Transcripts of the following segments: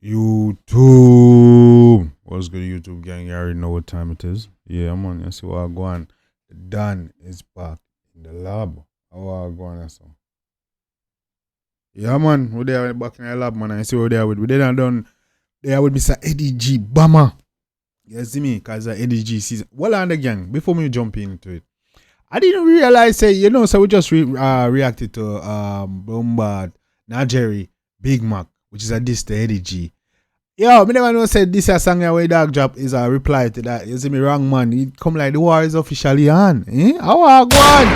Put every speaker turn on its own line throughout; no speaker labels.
YouTube. What's good, YouTube gang? You already know what time it is. Yeah, man. You see what I go on. The Dan is back in the lab. How I go on, so. Yeah, man. We're there back in the lab, man. I see what they are with. We done done. They are with Mr. Eddy G. Bomba. You see me? Because Eddy G season. Well, on the gang, before we jump into it, I didn't realize, so we just reacted to Bomba, Najeeriii, Big Mac, which is a diss to Eddy G. Yo, me never know said this a song where dog drop is a reply to that. You see me wrong, man. It come like the war is officially on. How I go on?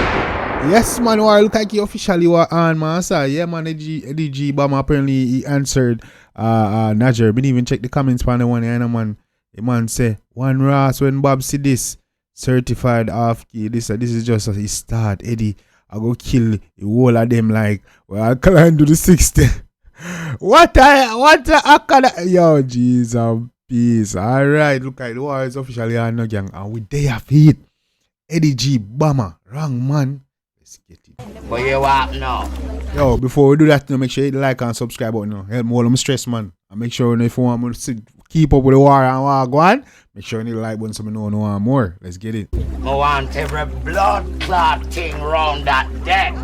Yes, man, war look like he officially were on, man. So, yeah, man, Eddy G Bomba apparently he answered Najeeriii. Didn't even check the comments on the one, man. The man say, one Ross when Bob see this certified off key. This is just a start. Eddy, I go kill the whole of them like, well, I can't do the 60. What yo, Jesus, peace. Alright, look at the war is officially on no gang. And we day of it. Eddy G Bomba, wrong man. Let's get it.
Where you at now?
Yo, before we do that, make sure you hit the like and subscribe button. Help me all of my stress, man. And make sure if you want me to keep up with the war and war go on, make sure you hit the like button so we know no more. Let's get it.
I want every blood clot thing round that deck.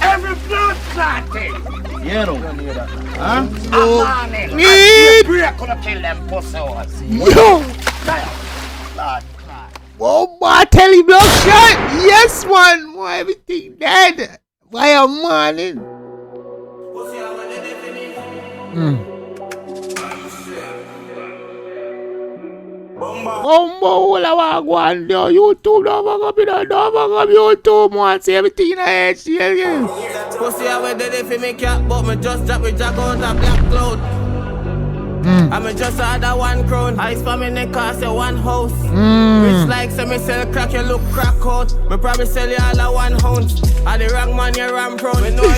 Every blood clot thing.
Yeah, don't hear that. Huh?
I'm on it. Break gonna kill them pussies.
Yo!
Blood clot.
Bomba, tell him block shot! Yes, man! Why everything dead? Why am morning? Bomba, all I want to YouTube, don't fuck up YouTube, man. See everything in the head, see again.
Pussy, I went there for me cat, but me just drop with Jack out of black cloud. I me just had a 1 crown. Ice for me neck, I say 1 house. Rich like say me sell crack, you look crack out. Me probably sell you all a 1 ounce. I the wrong man, you ram proud. Me know you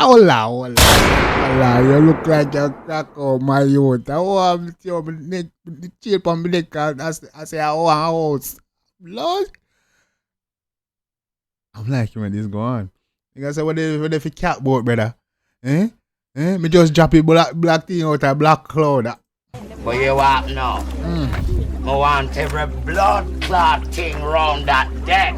Hola, you look like a crack out, my youth. I want to neck, the chip on my neck, I say I want a house. Lord. I'm like, when this go on. You guys say, what if you cat boat, brother? Me just drop it black thing out of black cloud.
Where you at now? I want every blood clot thing round that deck.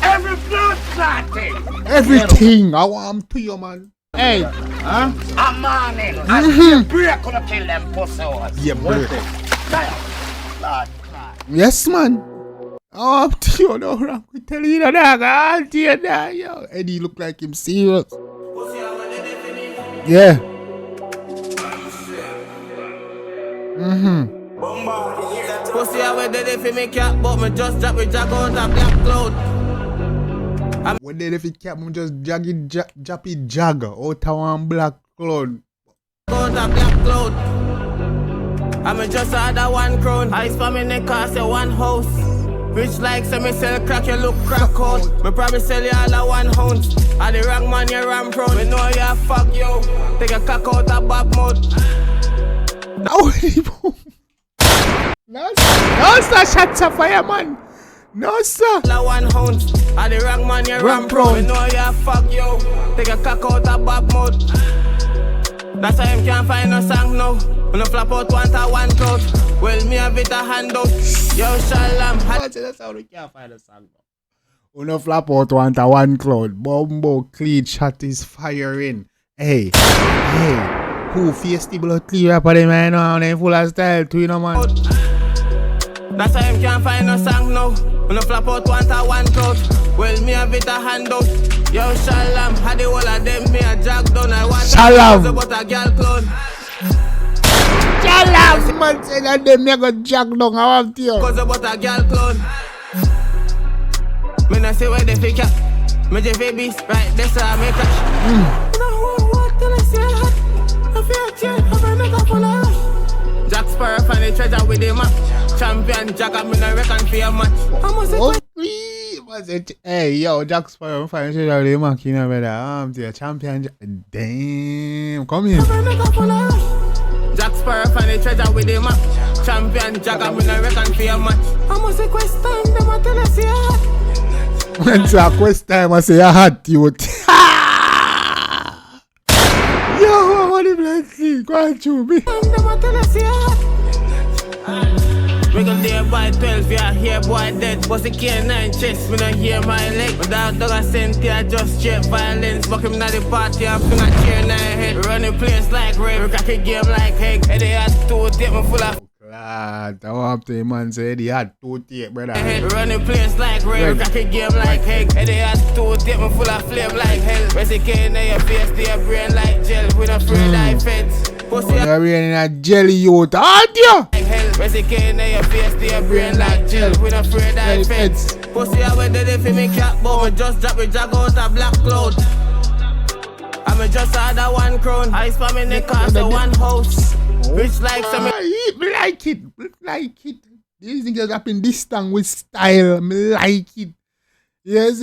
Every blood clot thing.
Everything. I want to you, man. Hey.
I'm on it. And break gonna kill them pussies.
Yeah, break.
Blood clot.
Yes, man. Oh, I'm to you, no wrong. We tell you that, I'll tell you that, yo. Eddy look like him serious. Yeah.
pussy, I went there for me cat, but me just drop with Jack out of black cloud.
When they fit cap, me just drop it jag out of one black cloud.
Out of black cloud. I me just had a 1 crown. Ice for me neck, I say 1 house. Rich like say me sell crack, you look crack out. Me probably sell you all a 1 ounce. I the wrong man, you ram proud. Me know you fuck you. Take a cock out of back mouth.
No, sir, shots of fire, man. No, sir.
1 ounce. I the wrong man, you ram proud. Me know you fuck you. Take a cock out of back mouth. That's why him can't find no song now. When I flap out 1 cloud. Well, me have it a handout. Yo, shalom.
That's how we can't find a song now. When I flap out 1 cloud. Bomba clean shot is firing. Hey. Who face the blood clear up of them, man? And they full of style too, you know, man.
That's why him can't find no song now. When I flap out 1 cloud. Well, me have it a handout. Yo, shalom. Had the whole of them, me a jack down. I want
shalom.
About a girl clone.
Shalom, man. Say that them me go jack down. I want to.
Cause about a girl clone. Me not say where they fake up. Me just babies, right? That's how I make it. Jack Sparrow find the treasure with the map. Champion Jack, I'm in a reckon for your match.
Hey, yo, Jack Sparrow find the treasure with the map. You know, brother. I'm the champion. Damn, come here.
Jack Sparrow find the treasure with the map. Champion Jack, I'm in a reckon for your match. I'm a quest time, them a tell us you hot.
When it's a quest time, I say you hot, you. bloodly. Go on to me.
We gon' there by 12, yeah, here boy dead. Bust the K9 chest, me not hear my leg. Without dog I sent here, just straight violence. Buck him at the party, I'm finna cheer 9 head. Running place like rave, we crack a game like egg. Eddy had 2 tape, me full of
Lad, I want to man say Eddy had 2 tape, brother.
running place like rave, we crack a game like egg. Eddy had 2 tape, me full of flame like hell. Where's the K in your face, to your brain like gel. We not afraid I feds. Pussy
You're in a jelly youth, aren't you?
like hell. Where's the K in your face, to your brain like gel. We not afraid I feds. Pussy I went there for me cat, but me just drop it, jag out a black cloud. I'm just had a 1 crown. I spam in the car, so 1 house. Rich like some.
Me like it. Me like it. These niggas rapping this song with style. Me like it. Yes,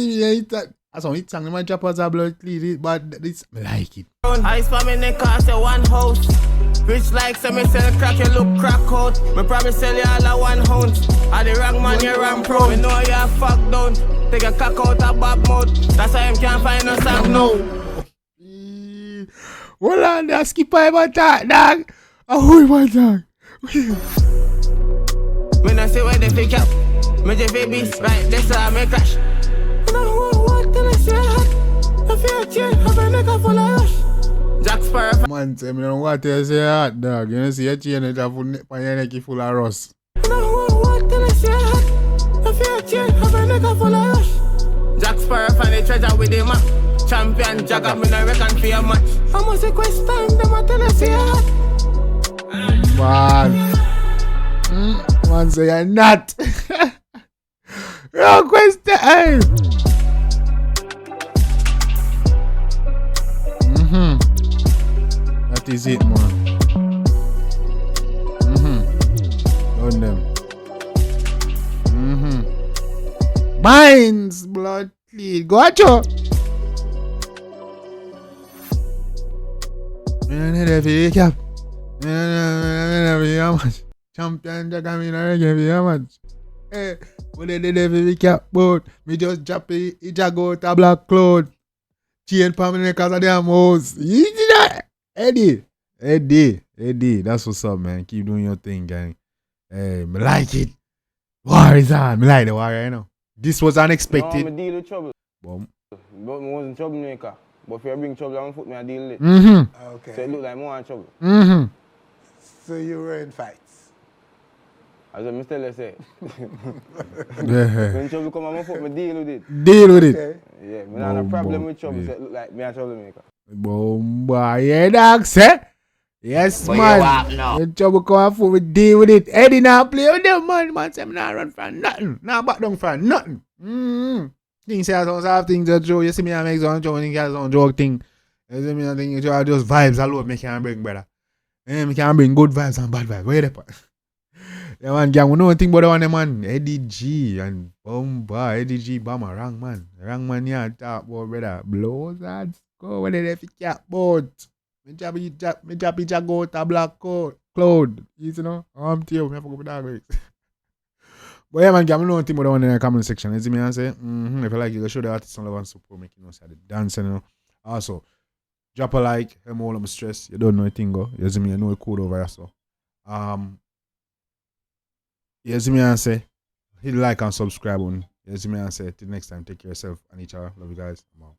that's on it song. My droppers are blood clean, but this me like it.
I spam in the car, so 1 house. Rich like some, me sell crack, you look crack out. Me probably sell you all a 1 ounce. I the wrong man, you wrong pro. Me know you're fucked down. Take a cock out a bad mouth. That's why him can't find no song no.
Hold on, that's skip my talk, dog. Oh, my dog.
When I say where they pick up, me just baby, right, this how me crash. I don't want till I say that. I feel chill, have a nigga full of rush. Jack Sparrow.
Man, say me don't want to say that, dog. You know, see a chain that have your neck full of rust.
I don't want till I say that. I feel chill, have a nigga full of rush. Jack Sparrow find the treasure with him, champion Jagger, me no reckon for your match. I must request time, them a tell us here.
Man. Man say you're not. No question. Hey. That is it, man. Done them. Mine's blood clean. Go at you. Champion Jagger, me no give you much. Hey, when they did every cap boat, me just drop it, go out a black cloud. Chain for me because of damn house. You see that? Eddy, that's what's up, man. Keep doing your thing, gang. Hey, me like it. War is on. Me like the war right now. This was unexpected.
No, I deal with trouble.
Boom.
But I wasn't troublemaker. But if you bring trouble, I'm put me a deal with it.
Okay.
So it look like more in trouble.
So you were in fights.
As I tell you, say.
Yeah.
When trouble come, I'm going to put me deal with it.
Deal with it.
Okay.
Yeah, I don't have a problem
Boom,
with trouble,
yeah.
so it look like me a troublemaker.
Bomba, yeah, dog, say. Yes,
Where
man.
you at now?
When trouble come and fool, we deal with it. Eddy now play with them, man. Man say, me not run from nothing. Now back down from nothing. Things say I don't have things to show. You see me, I make some joke, and some joke thing. You see me, I think it's just vibes alone me can bring, brother. Me can bring good vibes and bad vibes. Where the fuck? Yeah, man, gang, we know one thing about the one, man. Eddy G and Bomba, Eddy G, Bomba, wrong man. Wrong man, yeah, talk about, brother. Blows and go, where they fi cap boat. Me drop it, go out a black cloud. You know, I'm to you, me have to go with that lyrics. But yeah, man, gang, we know one thing about the one in the comment section. You see me, I say, if you like it, go show the artist some love and support, make you know, say the dancing, you know. Also, drop a like, I'm all I'm stress. You don't know anything, go. You see me, you know the code over here, so. You see me and say, hit like and subscribe on. You see me and say, till next time, take care of yourself and each other. Love you guys. I'm out.